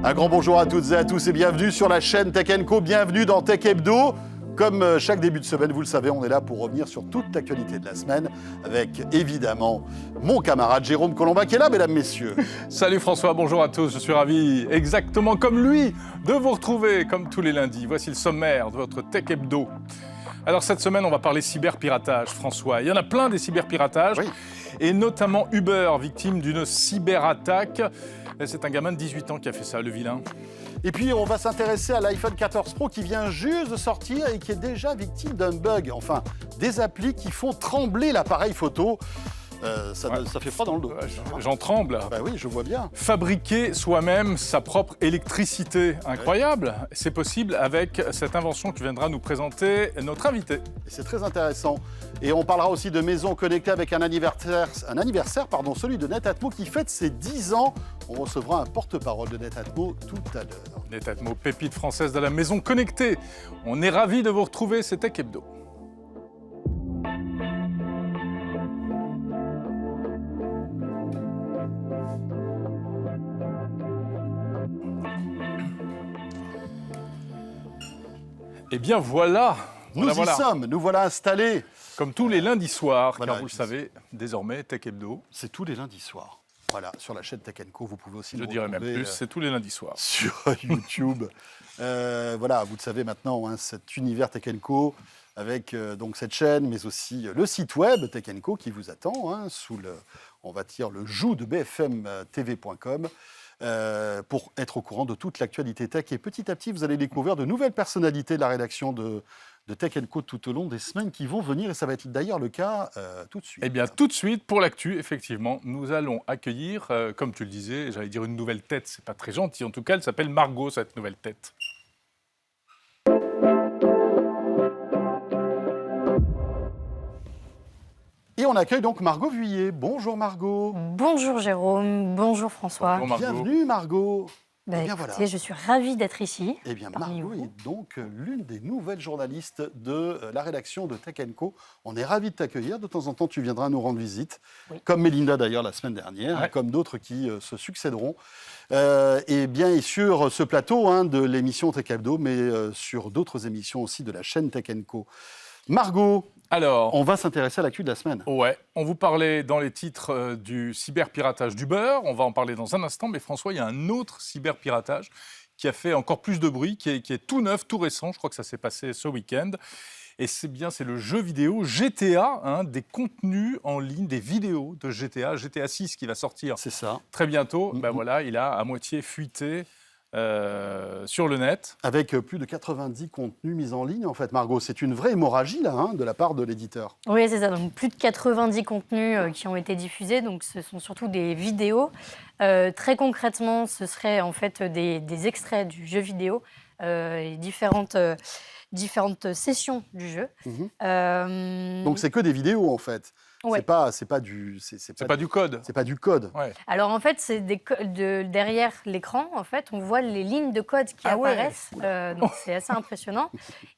Un grand bonjour à toutes et à tous et bienvenue sur la chaîne Tech & Co. Bienvenue dans Tech Hebdo. Comme chaque début de semaine, vous le savez, on est là pour revenir sur toute l'actualité de la semaine avec évidemment mon camarade Jérôme Colombin qui est là, mesdames, messieurs. Salut François, bonjour à tous. Je suis ravi, exactement comme lui, de vous retrouver comme tous les lundis. Voici le sommaire de votre Tech Hebdo. Alors cette semaine, on va parler cyberpiratage, François. Il y en a plein des cyberpiratages, Oui. et notamment Uber, victime d'une cyberattaque. Et c'est un gamin de 18 ans qui a fait ça, le vilain. Et puis on va s'intéresser à l'iPhone 14 Pro qui vient juste de sortir et qui est déjà victime d'un bug. Enfin, des applis qui font trembler l'appareil photo. Ça fait froid dans le dos. J'en tremble. Bah oui, je vois bien. Fabriquer soi-même sa propre électricité, incroyable. C'est possible avec cette invention que viendra nous présenter notre invité. Et c'est très intéressant. Et on parlera aussi de maisons connectées avec un anniversaire, celui de Netatmo qui fête ses 10 ans. On recevra un porte-parole de Netatmo tout à l'heure. Netatmo, pépite française de la maison connectée. On est ravis de vous retrouver, c'est Tech Hebdo. Eh bien voilà, Nous y sommes, nous voilà installés. Comme tous les lundis soirs, Voilà, car vous le savez, désormais, Tech Hebdo, C'est tous les lundis soirs. Voilà, sur la chaîne Tech & Co, vous pouvez aussi je nous dirais même retrouver, plus, c'est tous les lundis soirs. sur YouTube. Voilà, vous le savez maintenant, hein, cet univers Tech & Co avec donc cette chaîne, mais aussi le site web Tech & Co qui vous attend hein, sous le, on va dire, le joug de bfmtv.com pour être au courant de toute l'actualité tech. Et petit à petit, vous allez découvrir de nouvelles personnalités de la rédaction de Tech & Co tout au long des semaines qui vont venir. Et ça va être d'ailleurs le cas tout de suite. Eh bien, tout de suite, pour l'actu, effectivement, nous allons accueillir, comme tu le disais, j'allais dire une nouvelle tête, c'est pas très gentil, en tout cas, elle s'appelle Margot, cette nouvelle tête. Et on accueille donc Margot Vuillet. Bonjour Margot. Bonjour Jérôme, bonjour François. Bonjour, Margot. Bienvenue Margot. Bah, Eh bien, écoutez, voilà. je suis ravie d'être ici. Eh bien, Parmi Margot vous. est donc l'une des nouvelles journalistes de la rédaction de Tech & Co. On est ravis de t'accueillir. De temps en temps, tu viendras nous rendre visite, Oui. comme Mélinda d'ailleurs la semaine dernière, Ouais. comme d'autres qui se succéderont. Et bien, et sur ce plateau hein, de l'émission Tech Hebdo, mais sur d'autres émissions aussi de la chaîne Tech & Co. Margot, Alors, on va s'intéresser à l'actu de la semaine. ouais, on vous parlait dans les titres du cyberpiratage d'Uber, on va en parler dans un instant, mais François, il y a un autre cyberpiratage qui a fait encore plus de bruit, qui est tout neuf, tout récent, je crois que ça s'est passé ce week-end. Et c'est le jeu vidéo GTA, hein, des contenus en ligne, des vidéos de GTA 6 qui va sortir C'est ça. très bientôt. Mhm. Ben voilà, il a à moitié fuité sur le net. Avec plus de 90 contenus mis en ligne, en fait, Margot. C'est une vraie hémorragie, là, hein, de la part de l'éditeur. Oui, c'est ça. Donc, plus de 90 contenus qui ont été diffusés. Donc, ce sont surtout des vidéos. Très concrètement, ce serait en fait des extraits du jeu vidéo et différentes sessions du jeu. Mhm. Donc, c'est que des vidéos, en fait. Ouais. C'est pas du... C'est pas du code. C'est pas du code. Ouais. Alors en fait, c'est derrière l'écran, en fait, on voit les lignes de code qui Ah ouais. apparaissent. Donc c'est assez impressionnant.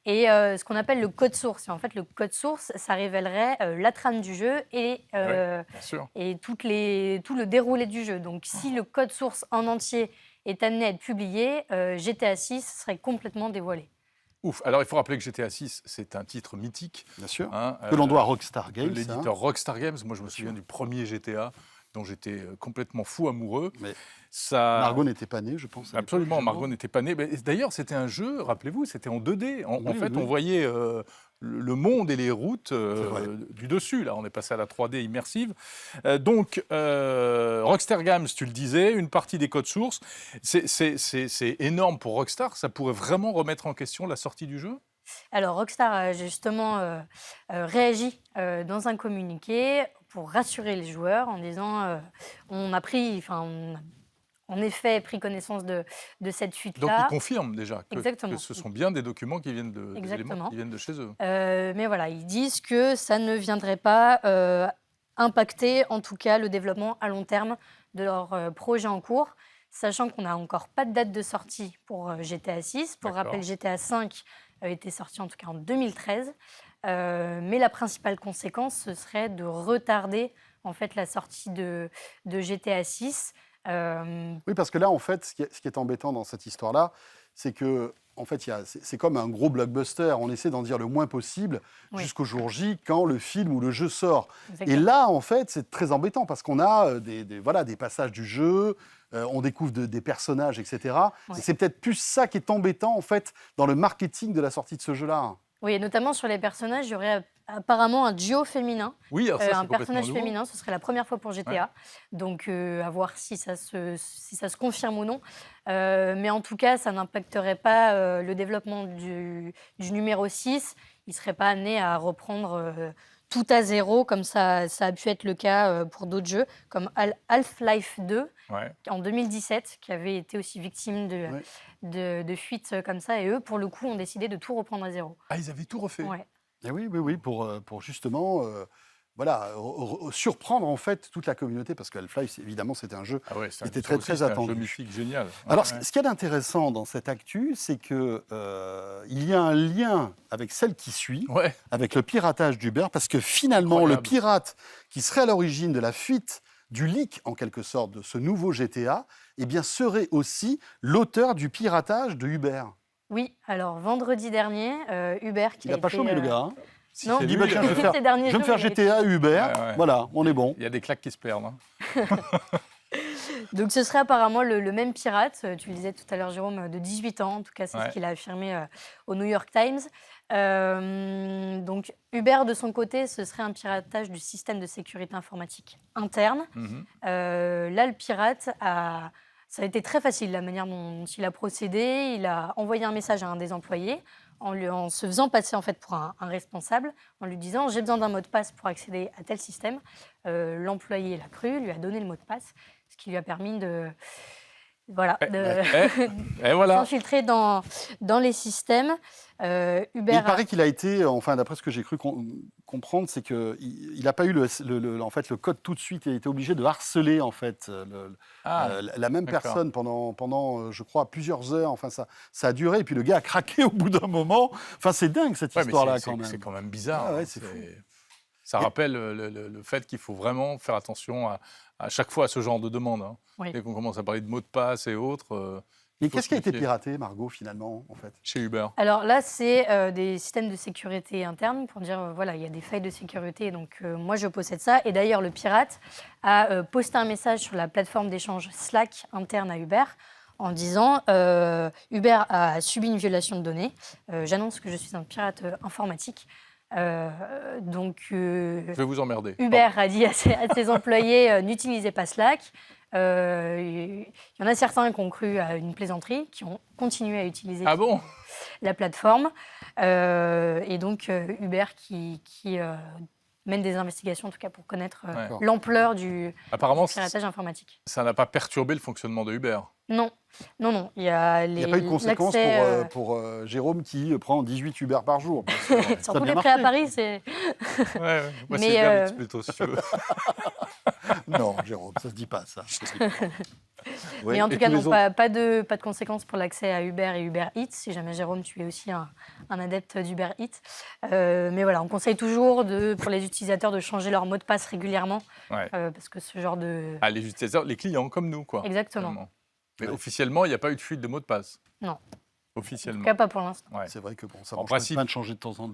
Et ce qu'on appelle le code source. Et en fait, le code source, ça révélerait la trame du jeu et Bien sûr. tout le déroulé du jeu. Donc si le code source en entier est amené à être publié, GTA 6 serait complètement dévoilé. Ouf. Alors, il faut rappeler que GTA 6, c'est un titre mythique. Bien sûr. Hein, Que l'on doit à Rockstar Games. l'éditeur Rockstar Games. Moi, je me souviens du premier GTA dont j'étais complètement fou amoureux. Mais Ça... Margot n'était pas née, je pense. à Absolument, l'époque, Margot n'était pas née. Mais d'ailleurs, c'était un jeu, rappelez-vous, c'était en 2D. En Oui, fait, oui. on voyait le monde et les routes vrai. du dessus. Là, on est passé à la 3D immersive. Donc, Rockstar Games, tu le disais, une partie des codes sources. C'est énorme pour Rockstar. Ça pourrait vraiment remettre en question la sortie du jeu. Alors Rockstar a justement réagi dans un communiqué pour rassurer les joueurs en disant on a en effet pris connaissance de cette Donc, fuite-là. ils confirment déjà Exactement. que ce sont bien des documents qui viennent des Exactement. éléments qui viennent de chez eux. Mais voilà, ils disent que ça ne viendrait pas impacter en tout cas le développement à long terme de leur projet en cours, sachant qu'on n'a encore pas de date de sortie pour GTA 6. Pour D'accord. rappel, GTA 5 était sorti en tout cas en 2013. Mais la principale conséquence, ce serait de retarder en fait la sortie de GTA 6 Oui, parce que là, en fait, ce qui est embêtant dans cette histoire-là, c'est que, en fait, c'est comme un gros blockbuster. On essaie d'en dire le moins possible Oui. jusqu'au jour J, quand le film ou le jeu sort. Et Exactement. là, en fait, c'est très embêtant parce qu'on a voilà, des passages du jeu, on découvre des personnages, etc. Ouais. Et c'est peut-être plus ça qui est embêtant, en fait, dans le marketing de la sortie de ce jeu-là. Oui, et notamment sur les personnages, il y aurait apparemment un duo féminin. Oui, alors ça, c'est Un complètement personnage nouveau. féminin, ce serait la première fois pour GTA. Donc, à voir si ça se confirme ou non. Mais en tout cas, ça n'impacterait pas le développement du numéro 6. Il ne serait pas amené à reprendre tout à zéro, comme ça a pu être le cas pour d'autres jeux, comme Half-Life 2 Ouais. en 2017, qui avait été aussi victime Ouais. de fuites comme ça. Et eux, pour le coup, ont décidé de tout reprendre à zéro. Ah, ils avaient tout refait. Ouais. Et oui, pour justement voilà, surprendre en fait toute la communauté, parce que Half-Life, évidemment, c'était un jeu Ah ouais, c'est était ça très, aussi, très c'est un attendu. jeu mythique génial. Ouais, Alors, ouais. ce qu'il y a d'intéressant dans cette actu, c'est que il y a un lien avec celle qui suit, Ouais. avec le piratage d'Uber, parce que finalement, Incroyable. le pirate qui serait à l'origine de la fuite, du leak en quelque sorte de ce nouveau GTA, eh bien, serait aussi l'auteur du piratage de Uber. Oui, alors vendredi dernier, Uber qui Il a n'a pas été, chômé le gars. Hein. Si, non, c'est Il dit, lui, bah, tiens, je vais Ces faire, derniers je vais me jours, faire il a GTA, Uber, Ouais, ouais. voilà, on est bon. il y a des claques qui se perdent. Hein. Donc ce serait apparemment le même pirate, tu le disais tout à l'heure Jérôme, de 18 ans, en tout cas c'est Ouais. ce qu'il a affirmé au New York Times. Donc Uber de son côté, ce serait un piratage du système de sécurité informatique interne. Mhm. Là le pirate ça a été très facile la manière dont il a procédé. Il a envoyé un message à un des employés en se faisant passer en fait pour un responsable, en lui disant j'ai besoin d'un mot de passe pour accéder à tel système. L'employé l'a cru, lui a donné le mot de passe, ce qui lui a permis de Et voilà. s'infiltrer dans les systèmes. Mais Uber il paraît qu'il a été, enfin d'après ce que j'ai cru comprendre, c'est qu'il n'a pas eu en fait, le code tout de suite. Il a été obligé de harceler en fait la même d'accord. personne pendant je crois, plusieurs heures. Enfin, ça a duré. Et puis le gars a craqué au bout d'un moment. Enfin, c'est dingue cette Ouais, mais histoire-là c'est quand même. c'est quand même bizarre. Ah ouais, hein. c'est fou. Ça rappelle le fait qu'il faut vraiment faire attention à chaque fois à ce genre de demande. Hein. Oui. Dès qu'on commence à parler de mots de passe et autres, Mais faut qu'est-ce se qui a été méfier. piraté, Margot, finalement, en fait? Chez Uber. Alors là, c'est des systèmes de sécurité internes pour dire, voilà, il y a des failles de sécurité, donc moi je possède ça. Et d'ailleurs, le pirate a posté un message sur la plateforme d'échange Slack interne à Uber en disant Uber a subi une violation de données. J'annonce que je suis un pirate informatique. Je vais vous emmerder. Uber a dit à ses employés n'utilisez pas Slack. Il y en a certains qui ont cru à une plaisanterie, qui ont continué à utiliser Ah bon? la plateforme. Et donc Uber qui mène des investigations, en tout cas pour connaître Ouais. l'ampleur du Apparemment, piratage informatique. ça n'a pas perturbé le fonctionnement de Uber. Non. Il y a Il n'y a pas eu de conséquences l'accès, pour Jérôme qui prend 18 Uber par jour. parce que ça a surtout bien les prêts à marché. Paris, c'est... Ouais. Moi, Mais, c'est Uber Eats plutôt, si tu veux. Non, Jérôme, ça se dit pas, ça. Ça se dit pas. Ouais, Mais en et tout cas, tous non, les autres- pas de conséquences pour l'accès à Uber et Uber Eats, si jamais Jérôme, tu es aussi un adepte d'Uber Eats. Mais voilà, on conseille toujours pour les utilisateurs de changer leur mot de passe régulièrement, Ouais. parce que ce genre de... Ah, les utilisateurs, les clients comme nous, quoi. Exactement. finalement. Mais Ouais. officiellement, il n'y a pas eu de fuite de mot de passe. Non. En Officiellement. tout cas, pas pour l'instant. Ouais. C'est vrai que bon, ça En marche principe- pas de changer de temps en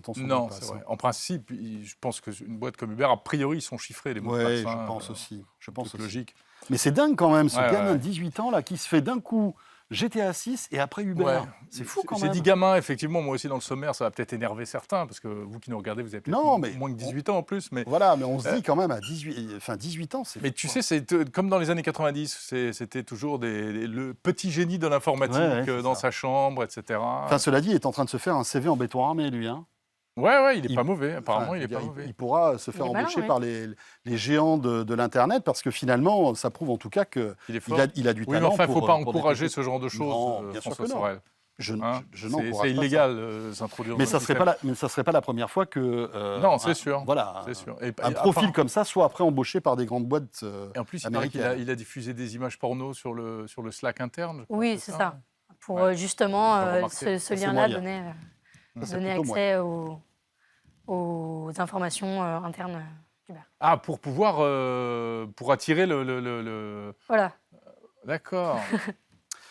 temps son mot Non, de passe, c'est vrai. hein. En principe, je pense qu'une boîte comme Uber, a priori, ils sont chiffrés, les mots de Ouais, passe. je hein, pense aussi. Je pense truc aussi. logique. Mais c'est dingue quand même, ce Ouais, gamin ouais. de 18 ans là qui se fait d'un coup GTA 6 et après Uber. Ouais. C'est fou quand J'ai même. dit gamin, effectivement, moi aussi dans le sommaire, ça va peut-être énerver certains, parce que vous qui nous regardez, vous avez peut-être Non, mais moins que 18 ans en plus. Mais, Voilà, mais on se dit quand même à 18 ans, c'est mais fou, tu quoi. sais, c'est comme dans les années 90, c'était toujours le petit génie de l'informatique Ouais, c'est dans ça. sa chambre, etc. Enfin, cela dit, il est en train de se faire un CV en béton armé, lui. Hein. Ouais, il est il- pas mauvais. Apparemment, Enfin, il je est veux pas dire, mauvais. il pourra se faire Il est malin, embaucher oui. par les géants de l'Internet parce que finalement, ça prouve en tout cas qu'il Il est fort. il a du Oui, mais talent. enfin, il ne faut pour, pas pour encourager détecter. ce genre de choses, Non, bien sûr François que non. Sorel. Je Hein, n'encourage pas c'est ça. illégal s'introduire Mais dans ça le serait système. ça serait pas la première fois que Non, c'est sûr. Voilà, C'est sûr. un Et profil comme ça soit après embauché par des grandes boîtes. Et en plus, il paraît qu'il a, américaines. il a diffusé des images porno sur le Slack interne. je crois, Oui, c'est ça. Pour Ouais. justement Faut remarquer. ce Ça, c'est lien-là moyen. donner Ça, c'est donner plutôt accès aux informations internes Ah, pour pouvoir pour attirer Voilà. D'accord.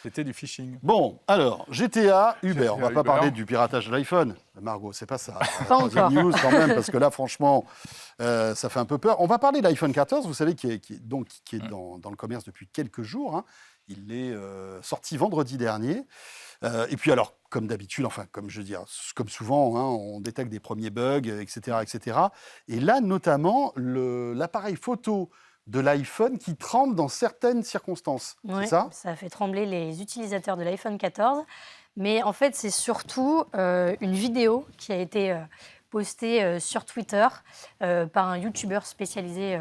C'était du phishing. Bon, alors, GTA, Uber. On va Uber. pas parler du piratage de l'iPhone. Margot, c'est pas ça. Pas Troisième encore. news quand même, parce que là, franchement, ça fait un peu peur. On va parler de l'iPhone 14, vous savez, qui est dans le commerce depuis quelques jours. Hein. Il est sorti vendredi dernier. Et puis alors, comme d'habitude, enfin, comme souvent, hein, on détecte des premiers bugs, etc., etc. Et là, notamment, l'appareil photo de l'iPhone qui tremble dans certaines circonstances. Ouais, C'est ça? ça a fait trembler les utilisateurs de l'iPhone 14. Mais en fait, c'est surtout une vidéo qui a été postée sur Twitter par un YouTuber spécialisé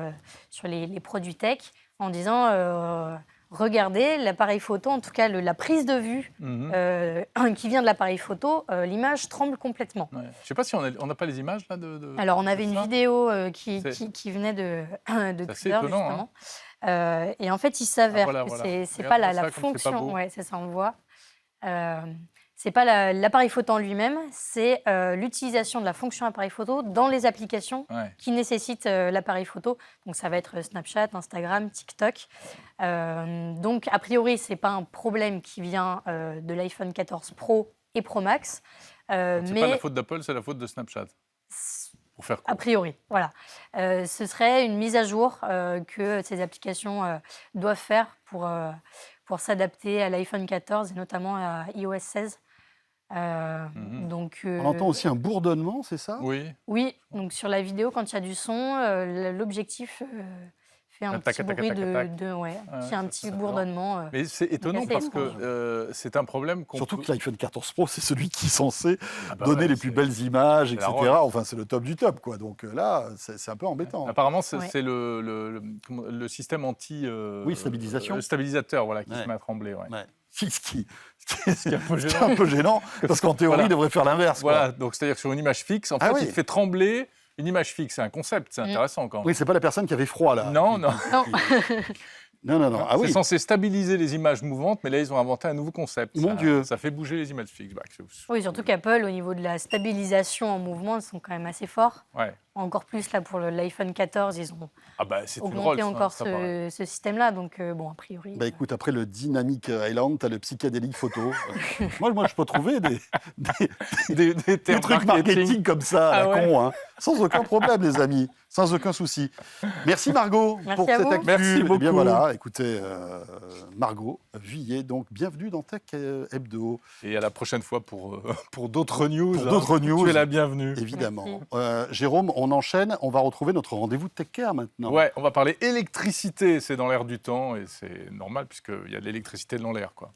sur les produits tech en disant regardez l'appareil photo, en tout cas la prise de vue qui vient de l'appareil photo, l'image tremble complètement. Ouais. Je ne sais pas si on n'a pas les images là Alors, on avait de une ça. vidéo qui venait de assez Twitter, étonnant, justement. Et en fait, il s'avère voilà, que voilà. c'est pas Regarde-moi la ça, comme c'est pas fonction. beau. Ouais, c'est ça, on voit. C'est pas l'appareil photo en lui-même, c'est l'utilisation de la fonction appareil photo dans les applications Ouais. qui nécessitent l'appareil photo. Donc, ça va être Snapchat, Instagram, TikTok. Donc, a priori, c'est pas un problème qui vient de l'iPhone 14 Pro et Pro Max. C'est pas la faute d'Apple, c'est la faute de Snapchat. Pour faire A court. priori, voilà. Ce serait une mise à jour que ces applications doivent faire pour s'adapter à l'iPhone 14 et notamment à iOS 16. Donc, On entend aussi un bourdonnement, c'est ça? Oui. oui, donc sur la vidéo, quand il y a du son, l'objectif fait un Tac, petit tac, bruit tac, tac, tac. ouais, Ouais, qui a un ça, petit ça fait bourdonnement. Mais c'est étonnant assez parce étrange. que c'est un problème qu'on Surtout peut- que l'iPhone 14 Pro, c'est celui qui est censé Ah bah donner ouais, les plus c'est- belles images, c'est la etc. roche. Enfin, c'est le top du top, quoi. Donc là, c'est un peu embêtant. Apparemment, c'est Ouais. c'est le système anti Oui, stabilisation. stabilisateur, voilà, qui Ouais. se met à trembler. Ouais. Ouais. Ce qui est un peu ce qui est gênant. un peu gênant, parce qu'en théorie, Voilà. il devrait faire l'inverse. quoi. Voilà, donc c'est-à-dire que sur une image fixe, en Ah fait, oui. il fait trembler une image fixe. C'est un concept, c'est intéressant quand même. Oui, c'est pas la personne qui avait froid, là. Non, non. Non. Non, non, non. Ah c'est oui. censé stabiliser les images mouvantes, mais là, ils ont inventé un nouveau concept. Mon Dieu. Ça fait bouger les images fixes. Bah, Oui, surtout qu'Apple, au niveau de la stabilisation en mouvement, ils sont quand même assez forts. ouais. Encore plus là pour l'iPhone 14, ils ont Ah bah, c'est une augmenté Rolls, encore ça paraît. ce système-là. Donc, bon, a priori. Bah écoute, après le Dynamic Island, t'as le psychédélique photo. Moi, je peux trouver des termes trucs marketing comme ça, à Ah la ouais. con, hein. Sans aucun problème, les amis. Sans aucun souci. Merci Margot Merci pour à cette vous. actu. Merci Eh bien beaucoup. voilà, écoutez, Margot Vuillet, donc bienvenue dans Tech Hebdo. Et à la prochaine fois pour d'autres news. Pour d'autres news. Tu es la bienvenue. Évidemment. Merci. Jérôme, on enchaîne. On va retrouver notre rendez-vous de TechCare maintenant. Ouais, on va parler électricité. C'est dans l'air du temps et c'est normal puisqu'il y a de l'électricité dans l'air, quoi.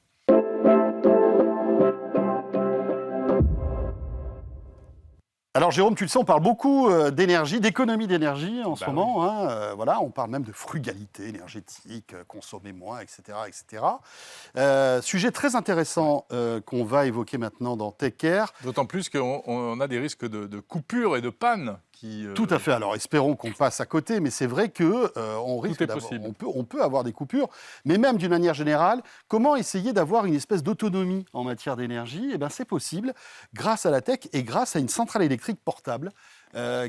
Alors Jérôme, tu le sais, on parle beaucoup d'énergie, d'économie d'énergie en ce Bah moment. Hein. Voilà, on parle même de frugalité énergétique, consommer moins, etc., etc. Sujet très intéressant qu'on va évoquer maintenant dans TechCare. D'autant plus qu'on a des risques de coupure et de panne qui. Tout à fait. Alors espérons qu'on passe à côté, mais c'est vrai que on risque est d'avoir, possible. on peut avoir des coupures. Mais même d'une manière générale, comment essayer d'avoir une espèce d'autonomie en matière d'énergie? Eh bien, c'est possible grâce à la tech et grâce à une centrale électrique portable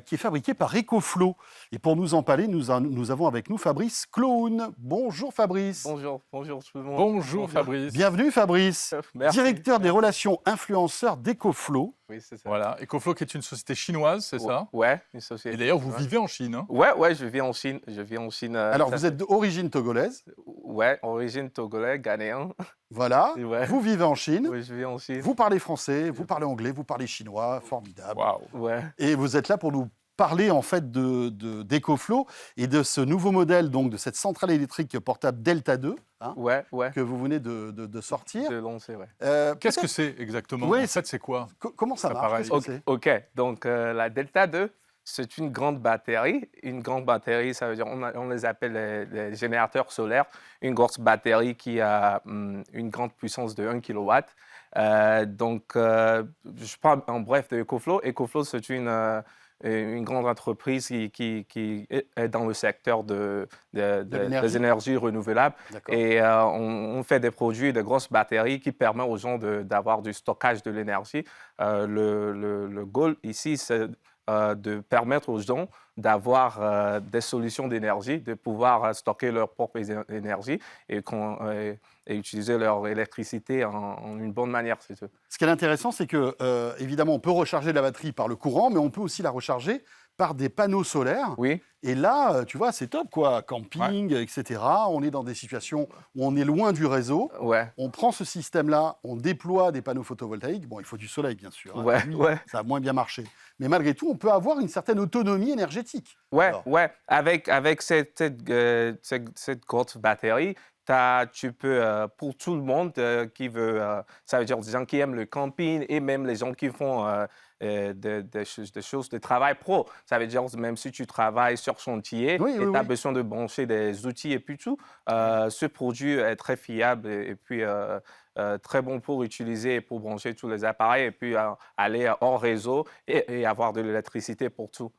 qui est fabriquée par EcoFlow. Et pour nous en parler, nous avons avec nous Fabrice Clown. Bonjour Fabrice. Bonjour tout le monde. Bonjour Fabrice. Bienvenue Fabrice, Merci. directeur des relations influenceurs d'EcoFlow. Oui, c'est ça. Voilà, EcoFlow qui est une société chinoise, c'est ça? Ouais, une Et société. d'ailleurs, vous vivez en Chine. Hein? Ouais, je vis en Chine. Je vis en Chine. Alors ça vous êtes d'origine togolaise, Ouais, origine togolais, ghanéen. voilà. Ouais. Vous vivez en Chine. Oui, je vis en Chine. Vous parlez français, vous parlez anglais, vous parlez chinois, formidable. Waouh. Ouais. Et vous êtes là pour nous parler en fait d'EcoFlow et de ce nouveau modèle, donc de cette centrale électrique portable Delta 2 hein, Ouais. que vous venez de sortir. De lancer, ouais. Qu'est-ce que peut-être- c'est exactement? Oui, En fait, c'est quoi? Comment ça Ça marche? paraît- Qu'est-ce que c'est Ok, donc la Delta 2, c'est une grande batterie. Une grande batterie, ça veut dire, on les appelle les générateurs solaires. Une grosse batterie qui a une grande puissance de 1 kW. Je parle en bref de EcoFlow. EcoFlow, c'est une grande entreprise qui est dans le secteur l'énergie. des énergies renouvelables. D'accord. Et on fait des produits de grosses batteries qui permettent aux gens d'avoir du stockage de l'énergie. Le goal ici, c'est de permettre aux gens d'avoir des solutions d'énergie, de pouvoir stocker leur propre énergie et utiliser leur électricité en une bonne manière. Ce qui est intéressant, c'est que, évidemment, on peut recharger la batterie par le courant, mais on peut aussi la recharger par des panneaux solaires. Oui. Et là, tu vois, c'est top, quoi. Camping, etc. On est dans des situations où on est loin du réseau. Ouais. On prend ce système-là, on déploie des panneaux photovoltaïques. Bon, il faut du soleil, bien sûr. Hein. Ouais, La nuit, ouais. ça a moins bien marché. Mais malgré tout, on peut avoir une certaine autonomie énergétique. Ouais, Alors, ouais. Avec cette grosse batterie, tu peux, pour tout le monde qui veut, ça veut dire des gens qui aiment le camping et même les gens qui font des choses de travail pro. Ça veut dire même si tu travailles sur chantier et tu as besoin de brancher des outils et puis tout, ce produit est très fiable et puis très bon pour utiliser et pour brancher tous les appareils et puis aller hors réseau et avoir de l'électricité pour tout.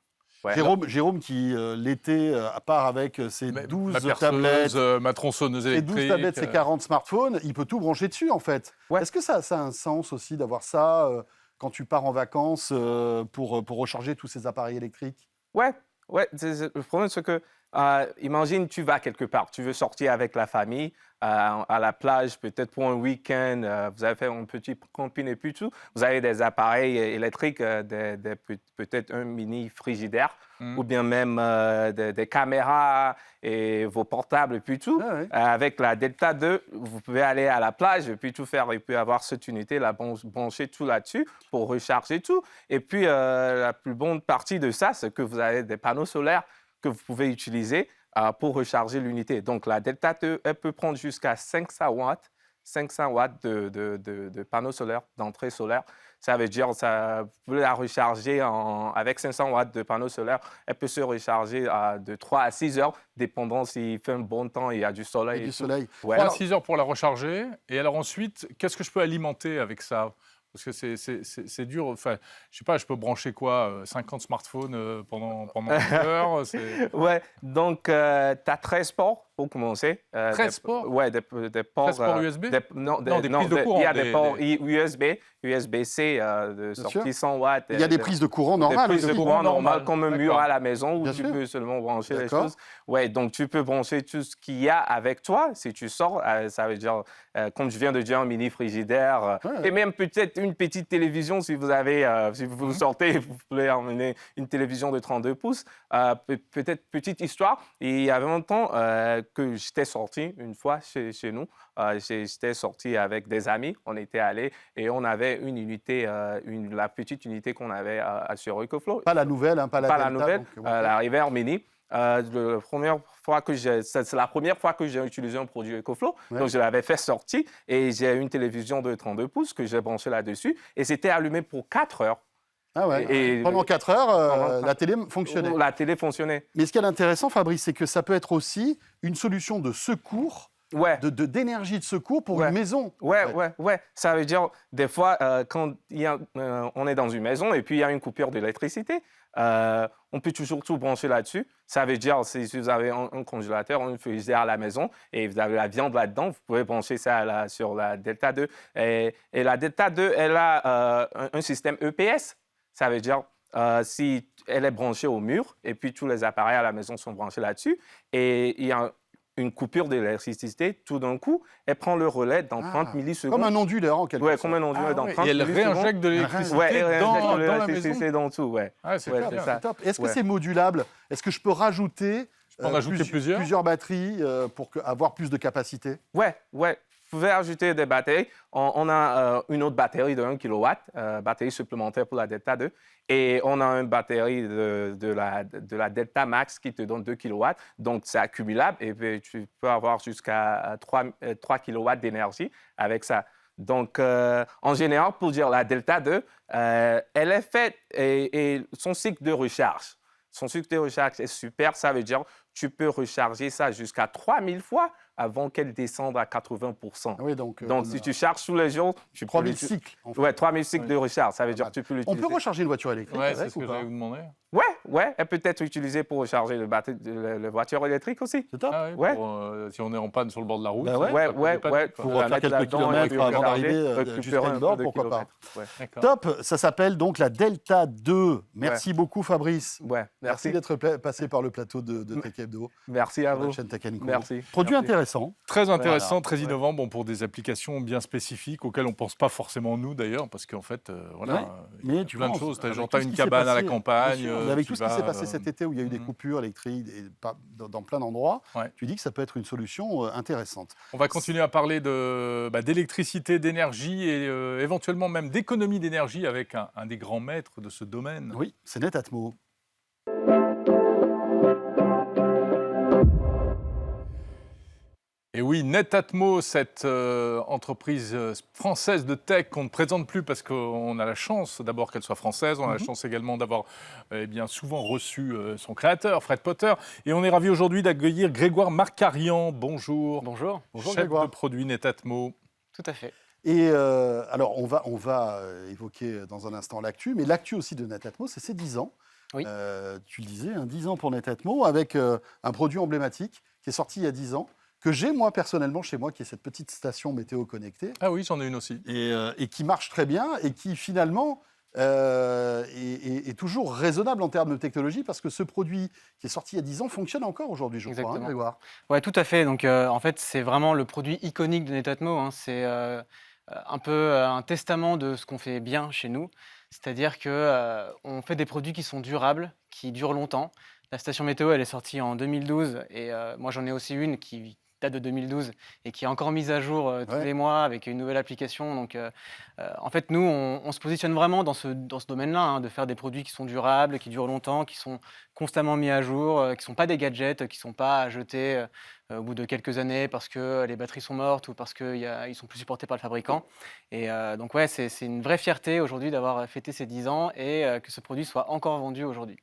Ouais. Jérôme qui, l'été, part avec ses 12 ma tablettes, ma tronçonneuse ses 12 électrique. tablettes, ses 40 smartphones, il peut tout brancher dessus, en fait. Ouais. Est-ce que ça a un sens aussi d'avoir ça quand tu pars en vacances pour recharger tous ces appareils électriques? Ouais. Le problème, c'est que, imagine, tu vas quelque part, tu veux sortir avec la famille à la plage, peut-être pour un week-end, vous avez fait un petit camping et puis tout, vous avez des appareils électriques, peut-être un mini frigidaire, ou bien même des caméras et vos portables et puis tout. Avec la Delta 2, vous pouvez aller à la plage et puis tout faire, et puis avoir cette unité, brancher tout là-dessus pour recharger tout. Et puis, la plus bonne partie de ça, c'est que vous avez des panneaux solaires que vous pouvez utiliser pour recharger l'unité. Donc, la Delta 2, elle peut prendre jusqu'à 500 watts de panneaux solaires, d'entrée solaire. Ça veut dire que vous pouvez la recharger avec 500 watts de panneaux solaires. Elle peut se recharger de 3 à 6 heures, dépendant s'il fait un bon temps et il y a du soleil. Et du soleil. Ouais. 3 à 6 heures pour la recharger. Et alors ensuite, qu'est-ce que je peux alimenter avec ça? Parce que c'est dur. Enfin, je sais pas, je peux brancher quoi 50 smartphones pendant une heure. Ouais, donc tu as 13 ports pour commencer. 13 ports? Ouais, des ports. 13 ports USB? Des prises de courant. Il y a des ports USB-C de sortie 100 watts. Il y a des prises de courant normales. Des prises de courant normales comme un mur à la maison où Bien tu sûr. peux seulement brancher les choses. Ouais, donc tu peux brancher tout ce qu'il y a avec toi. Si tu sors, ça veut dire, comme je viens de dire, un mini frigidaire et même peut-être une petite télévision si vous avez, si vous sortez, vous pouvez emmener une télévision de 32 pouces. Peut-être petite histoire. Il y avait longtemps que j'étais sorti une fois chez nous. J'étais sorti avec des amis. On était allés et on avait une unité, la petite unité qu'on avait sur EcoFlow. Pas la nouvelle, hein, pas la Delta, nouvelle, donc, la River Mini. C'est la première fois que j'ai utilisé un produit EcoFlow. Donc, je l'avais fait sortir et j'ai une télévision de 32 pouces que j'ai branchée là-dessus et c'était allumé pour 4 heures. Ah ouais. Et pendant 4 heures, la télé fonctionnait. La télé fonctionnait. Mais ce qui est intéressant, Fabrice, c'est que ça peut être aussi une solution de secours, d'énergie de secours pour une maison. Ouais. Ça veut dire, des fois, quand on est dans une maison et puis il y a une coupure d'électricité, on peut toujours tout brancher là-dessus. Ça veut dire, si vous avez un congélateur, un frigidaire à la maison et vous avez la viande là-dedans, vous pouvez brancher ça sur la Delta 2. Et la Delta 2, elle a un système EPS. Ça veut dire, si elle est branchée au mur et puis tous les appareils à la maison sont branchés là-dessus et il y a une coupure d'électricité, tout d'un coup, elle prend le relais dans 30 millisecondes. Comme un onduleur, en quelque sorte. Oui, comme un onduleur dans 30 millisecondes. Et elle millisecondes. réinjecte de l'électricité dans la maison. Dans tout, ouais. C'est top. Est-ce que c'est modulable? Est-ce que je peux rajouter plusieurs batteries pour avoir plus de capacité? Ouais. Vous pouvez ajouter des batteries. On a une autre batterie de 1 kW, batterie supplémentaire pour la Delta 2. Et on a une batterie de la Delta Max qui te donne 2 kW. Donc, c'est accumulable et puis, tu peux avoir jusqu'à 3 kW d'énergie avec ça. Donc, en général, pour dire la Delta 2, elle est faite et son cycle de recharge. Son cycle de recharge est super. Ça veut dire tu peux recharger ça jusqu'à 3000 fois avant qu'elle descende à 80%. Ah oui, donc, Donc, si tu charges tous les jours, tu peux 3000 l'utiliser. cycles. En fait. Ouais, 3000 cycles de recharge, ça veut dire que tu peux On l'utiliser. peut recharger une voiture électrique Ouais, c'est avec ce ou que pas? j'allais vous demander. Ouais, elle peut être utilisée pour recharger le voiture électrique aussi. C'est top. Ah oui, Ouais. si on est en panne sur le bord de la route. Bah ouais. ça Ouais, peut ouais, dépanner, ouais. quoi. Pour la faire mettre quelques là-dedans et kilomètres puis avant recharger, d'arriver récupérer jusqu'à un une borne, peu de pourquoi pas. kilomètres. Ouais. D'accord. Top, ça s'appelle donc la Delta 2. Merci beaucoup Fabrice. Ouais, Merci merci. d'être passé par le plateau de Tech Hebdo, Merci à sur la vous. chaîne Tech & Co. Merci. Produit Merci. intéressant. Très intéressant, Voilà. très innovant, bon, pour des applications bien spécifiques auxquelles on ne pense pas forcément nous d'ailleurs, parce qu'en fait, voilà, Ouais, il y mais a tu plein de vois, choses. avec Genre, tout tu as ce une qui s'est cabane à la passé, campagne. bien sûr, mais avec tu tout ce qui s'est vas, passé cet été où il y a eu des coupures électriques dans plein d'endroits, Ouais. tu dis que ça peut être une solution intéressante. On va continuer à parler d'électricité, d'énergie et éventuellement même d'économie d'énergie avec un des grands maîtres de ce domaine. Oui, c'est Netatmo. Et oui, Netatmo, cette entreprise française de tech qu'on ne présente plus parce qu'on a la chance d'abord qu'elle soit française, on a la chance également d'avoir bien souvent reçu son créateur, Fred Potter. Et on est ravi aujourd'hui d'accueillir Grégoire Marcarian. Bonjour. Bonjour. Bonjour Chef Grégoire. de produit Netatmo. Tout à fait. Et alors, on va évoquer dans un instant l'actu, mais l'actu aussi de Netatmo, c'est ses 10 ans. Oui. Tu le disais, 10 ans pour Netatmo, avec un produit emblématique qui est sorti il y a 10 ans, que j'ai moi personnellement chez moi, qui est cette petite station météo connectée, Ah oui, j'en ai une aussi. et qui marche très bien, et qui finalement est toujours raisonnable en termes de technologie, parce que ce produit qui est sorti il y a 10 ans fonctionne encore aujourd'hui, je crois, Exactement. Grégoire. Ouais, tout à fait. Donc, en fait, c'est vraiment le produit iconique de Netatmo, hein. C'est un peu un testament de ce qu'on fait bien chez nous. C'est-à-dire que on fait des produits qui sont durables, qui durent longtemps. La station météo, elle est sortie en 2012, et moi, j'en ai aussi une qui date de 2012 et qui est encore mise à jour tous Ouais. les mois avec une nouvelle application. Donc, en fait, nous, on se positionne vraiment dans ce domaine-là, hein, de faire des produits qui sont durables, qui durent longtemps, qui sont constamment mis à jour, qui ne sont pas des gadgets, qui ne sont pas à jeter au bout de quelques années parce que les batteries sont mortes ou parce qu'ils ne sont plus supportés par le fabricant. Et donc, ouais, c'est une vraie fierté aujourd'hui d'avoir fêté ces 10 ans et que ce produit soit encore vendu aujourd'hui.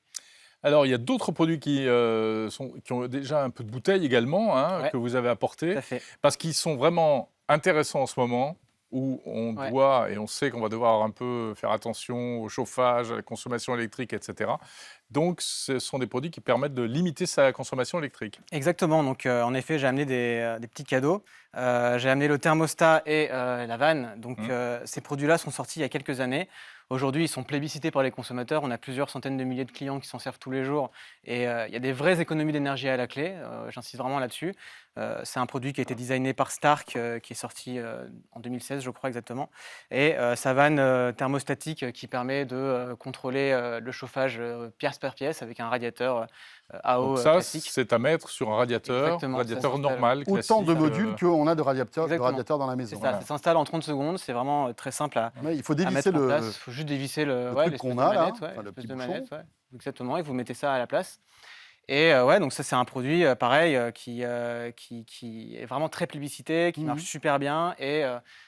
Alors, il y a d'autres produits qui ont déjà un peu de bouteille également, hein, Ouais. que vous avez Tout apportés, à fait. parce qu'ils sont vraiment intéressants en ce moment, où on Ouais. doit, et on sait qu'on va devoir un peu faire attention au chauffage, à la consommation électrique, etc. Donc, ce sont des produits qui permettent de limiter sa consommation électrique. Exactement. Donc, en effet, j'ai amené des petits cadeaux. J'ai amené le thermostat et la vanne. Donc, ces produits-là sont sortis il y a quelques années. Aujourd'hui, ils sont plébiscités par les consommateurs. On a plusieurs centaines de milliers de clients qui s'en servent tous les jours. Et il y a des vraies économies d'énergie à la clé. J'insiste vraiment là-dessus. C'est un produit qui a été designé par Stark, qui est sorti en 2016, je crois exactement. Et sa vanne thermostatique qui permet de contrôler le chauffage pièce par pièce avec un radiateur AO Donc ça, classique. c'est à mettre sur un radiateur, Exactement, ça s'installe. normal, Autant de classique, modules qu'on a de radiateurs Exactement. dans la C'est maison. ça, Voilà. ça s'installe en 30 secondes. C'est vraiment très simple à Ouais, il faut à dévisser mettre en le. place. Il faut juste dévisser truc l'espèce qu'on de a, là, manette, ouais, enfin, le l'espèce petit de bouchon. manette, ouais. Exactement, et vous mettez ça à la place. Et ouais, donc ça c'est un produit pareil qui est vraiment très plébiscité, qui marche super bien. Et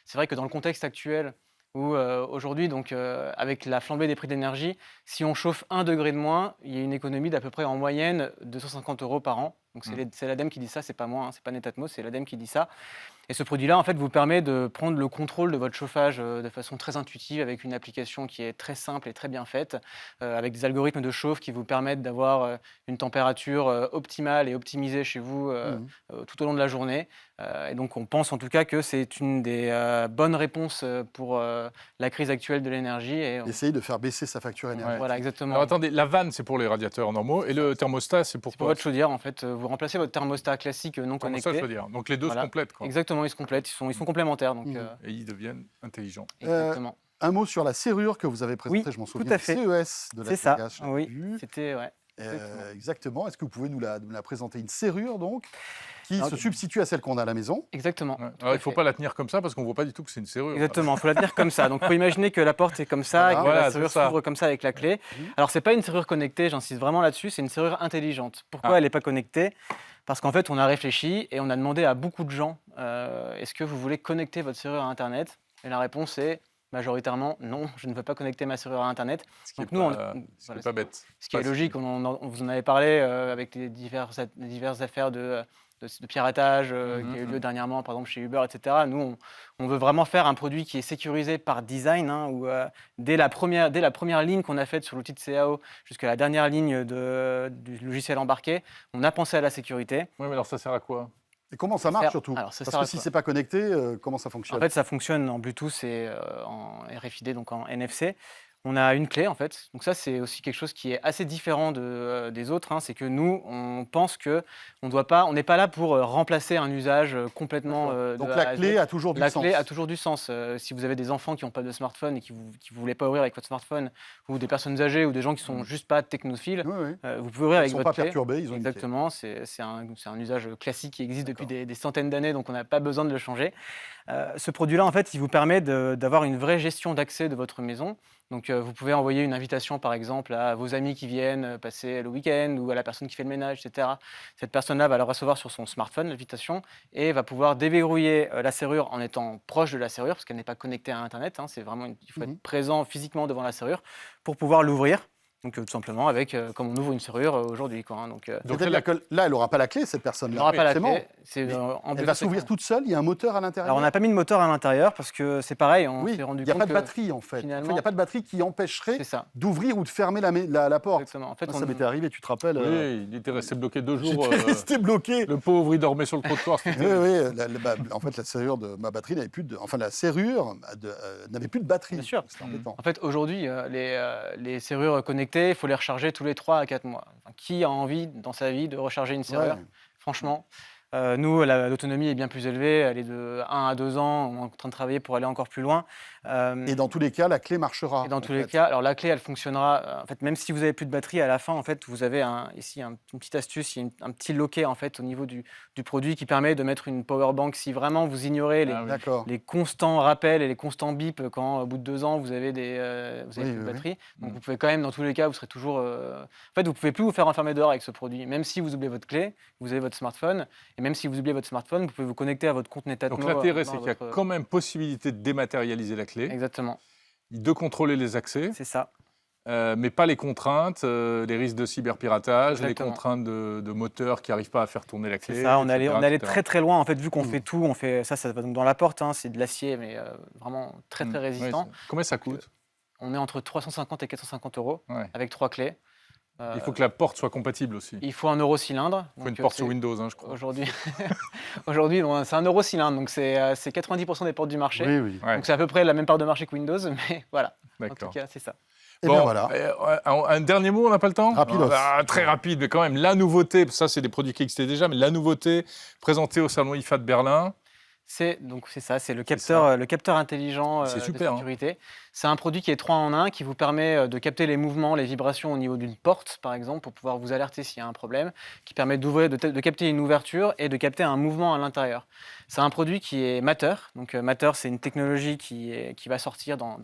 c'est vrai que dans le contexte actuel où aujourd'hui, donc avec la flambée des prix d'énergie, si on chauffe 1 degré de moins, il y a une économie d'à peu près en moyenne 250 € par an. Donc c'est l'ADEME qui dit ça, c'est pas moi, hein, c'est pas Netatmo, c'est l'ADEME qui dit ça. Et ce produit-là, en fait, vous permet de prendre le contrôle de votre chauffage de façon très intuitive avec une application qui est très simple et très bien faite, avec des algorithmes de chauffe qui vous permettent d'avoir une température optimale et optimisée chez vous tout au long de la journée. Et donc, on pense en tout cas que c'est une des bonnes réponses pour la crise actuelle de l'énergie. Et Essayer de faire baisser sa facture énergétique. voilà, exactement. Alors attendez, la vanne, c'est pour les radiateurs normaux, et le thermostat, c'est pour C'est pour quoi? votre chaudière, en fait. Vous remplacez votre thermostat classique non Thermostat, connecté. je veux dire. Donc les deux Voilà. se complètent, quoi. Exactement, ils se complètent, ils sont complémentaires. Donc, Et ils deviennent intelligents. exactement. Un mot sur la serrure que vous avez présentée, Oui, je m'en tout souviens, à fait. CES de la C'est ça, TKH, je l'ai oui. vu. C'était, ouais. exactement. Exactement. Est-ce que vous pouvez nous la présenter? Une serrure, donc, qui Alors, se substitue à celle qu'on a à la maison. Exactement. Ouais. tout Alors, à il ne faut fait. pas la tenir comme ça parce qu'on ne voit pas du tout que c'est une serrure. Exactement, il faut la tenir comme ça. Donc, il faut imaginer que la porte est comme ça et que Voilà, la c'est serrure ça. s'ouvre comme ça avec la clé. Alors, ce n'est pas une serrure connectée, j'insiste vraiment là-dessus, c'est une serrure intelligente. Pourquoi Ah. elle n'est pas connectée? Parce qu'en fait, on a réfléchi et on a demandé à beaucoup de gens est-ce que vous voulez connecter votre serrure à Internet? Et la réponse est majoritairement, non, je ne veux pas connecter ma serrure à Internet. Ce qui Donc est nous, pas, ce qui voilà, est pas bête. ce qui est Pas- logique, on vous en avait parlé avec les diverses affaires de piratage qui a eu lieu dernièrement, par exemple chez Uber, etc. Nous, on veut vraiment faire un produit qui est sécurisé par design, hein, où dès la première ligne qu'on a faite sur l'outil de CAO jusqu'à la dernière ligne du logiciel embarqué, on a pensé à la sécurité. Oui, mais alors ça sert à quoi? Et comment ça marche surtout? Alors, ça Parce sert que à si quoi c'est pas connecté, comment ça fonctionne? En fait, ça fonctionne en Bluetooth et en RFID, donc en NFC. On a une clé, en fait. Donc ça, c'est aussi quelque chose qui est assez différent des autres, hein. C'est que nous, on pense on n'est pas là pour remplacer un usage complètement de Donc A la à Z. clé a toujours du La sens. clé a toujours du sens. Si vous avez des enfants qui n'ont pas de smartphone et qui ne voulez pas ouvrir avec votre smartphone, ou des personnes âgées, ou des gens qui sont juste pas technophiles, Oui, oui. vous pouvez ouvrir Ils avec sont votre pas clé. perturbés, ils ont une clé. Exactement, c'est un usage classique qui existe depuis des centaines d'années, donc on n'a pas besoin de le changer. Ce produit-là, en fait, il vous permet d'avoir une vraie gestion d'accès de votre maison. Donc, vous pouvez envoyer une invitation, par exemple, à vos amis qui viennent passer le week-end ou à la personne qui fait le ménage, etc. Cette personne-là va le recevoir sur son smartphone, l'invitation, et va pouvoir déverrouiller la serrure en étant proche de la serrure, parce qu'elle n'est pas connectée à Internet, hein. C'est vraiment il faut être présent physiquement devant la serrure pour pouvoir l'ouvrir. Donc, tout simplement, comme on ouvre une serrure aujourd'hui, quoi, hein. Donc, C'est-à-dire que là, elle n'aura pas la clé, cette personne-là. on n'aura pas la C'est bon. clé. Mais En Elle Bluetooth, va c'est s'ouvrir toute seule, il y a un moteur à l'intérieur. Alors, on n'a pas mis de moteur à l'intérieur parce que c'est pareil, on Oui, s'est rendu il n'y a compte pas de que batterie en fait. finalement- Il n'y a pas de batterie qui empêcherait c'est ça. d'ouvrir ou de fermer la porte. Exactement. En fait, Moi, ça m'était arrivé, tu te rappelles Oui, il était resté bloqué 2 jours. J'étais resté bloqué. Le pauvre, il dormait sur le trottoir. Oui, oui. En fait, la serrure de ma batterie n'avait plus de. Enfin, la serrure n'avait plus de batterie. Bien sûr. C'était embêtant. En fait, aujourd'hui, les serrures connectées, il faut les recharger tous les 3 à 4 mois. Enfin, qui a envie dans sa vie de recharger une serrure? Ouais. Franchement, nous, l'autonomie est bien plus élevée. Elle est de 1 à 2 ans. On est en train de travailler pour aller encore plus loin. Et dans tous les cas, la clé marchera. Et dans en tous les fait. cas, alors la clé, elle fonctionnera. En fait, même si vous avez plus de batterie, à la fin, en fait, vous avez ici une petite astuce, il y a un petit loquet en fait au niveau du produit qui permet de mettre une power bank si vraiment vous ignorez Ah oui. D'accord. les constants rappels et les constants bips quand au bout de 2 ans vous avez Oui, plus de oui, batterie. Donc Mm. vous pouvez quand même, dans tous les cas, vous serez toujours. En fait, vous pouvez plus vous faire enfermer dehors avec ce produit. Même si vous oubliez votre clé, vous avez votre smartphone, et même si vous oubliez votre smartphone, vous pouvez vous connecter à votre compte Netatmo. Donc l'intérêt, dans c'est qu'il y a votre- quand même possibilité de dématérialiser la clé, Exactement, de contrôler les accès, c'est ça. mais pas les contraintes, les risques de cyberpiratage, les Exactement. contraintes de moteur qui n'arrivent pas à faire tourner la clé. C'est ça, on etc., allait etc. très très loin en fait, vu qu'on Mm. fait tout, ça va donc dans la porte, hein, c'est de l'acier, mais vraiment très Mm. très Ouais, résistant. combien ça coûte? On est entre 350 et 450 euros Ouais. avec 3 clés. Il faut que la porte soit compatible aussi. Il faut un euro cylindre. Il faut une donc, porte c'est- sur Windows, hein, je crois. Aujourd'hui, aujourd'hui bon, c'est un euro cylindre, donc c'est 90% des portes du marché. Oui, oui. Ouais, Donc c'est à peu près la même part de marché que Windows, mais voilà. En tout d'accord. cas, c'est ça. Et Bon, bien voilà. un dernier mot, on n'a pas le temps? Rapidos. Très rapide, mais quand même, la nouveauté, ça c'est des produits qui existaient déjà, mais la nouveauté présentée au salon IFA de Berlin, C'est ça, c'est le capteur intelligent C'est de super, hein. sécurité. C'est un produit qui est 3 en 1, qui vous permet de capter les mouvements, les vibrations au niveau d'une porte, par exemple, pour pouvoir vous alerter s'il y a un problème, qui permet de capter une ouverture et de capter un mouvement à l'intérieur. C'est un produit qui est Matter. Donc Matter, c'est une technologie qui va sortir dans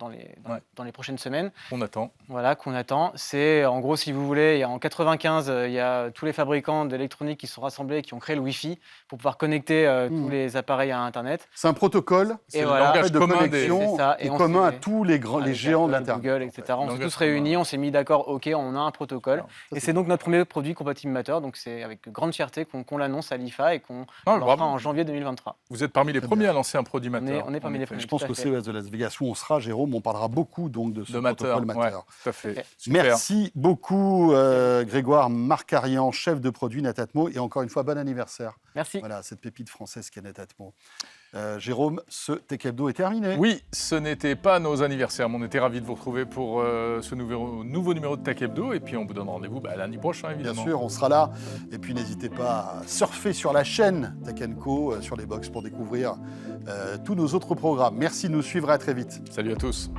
les prochaines semaines. on attend. Voilà, qu'on attend. C'est, en gros, si vous voulez, en 95, il y a tous les fabricants d'électronique qui sont rassemblés, qui ont créé le Wi-Fi pour pouvoir connecter tous les appareils à Internet. C'est un protocole C'est Et le voilà. langage de commun connexion C'est ça, et et on commun à s'est- tous les Avec géants de Apple, l'Internet. Google, etc. On s'est Langage tous réunis, commun. on s'est mis d'accord, ok, on a un protocole. Alors, Ça, Et c'est c'est donc notre premier produit compatible Matter, donc c'est avec grande fierté qu'on l'annonce à l'IFA et qu'on Ah, lancera bravo. en janvier 2023. Vous êtes parmi les Très premiers bien. à lancer un produit Matter. On est parmi les en effet. premiers. Je pense tout à qu'au fait. CES de Las Vegas où on sera, Jérôme, on parlera beaucoup donc de ce De Matter, protocole ouais, Matter. tout à fait. Ok. Super. Merci beaucoup Grégoire Marcarian, chef de produit Netatmo, et encore une fois bon anniversaire. Merci. Voilà, cette pépite française qu'est Netatmo. Jérôme, ce Tech Hebdo est terminé. Oui, ce n'était pas nos anniversaires, mais on était ravis de vous retrouver pour ce nouveau numéro de Tech Hebdo. Et puis on vous donne rendez-vous lundi prochain, Bien évidemment. sûr, on sera là. Et puis n'hésitez pas à surfer sur la chaîne Tech Co, sur les box pour découvrir tous nos autres programmes. Merci de nous suivre, à très vite. Salut à tous.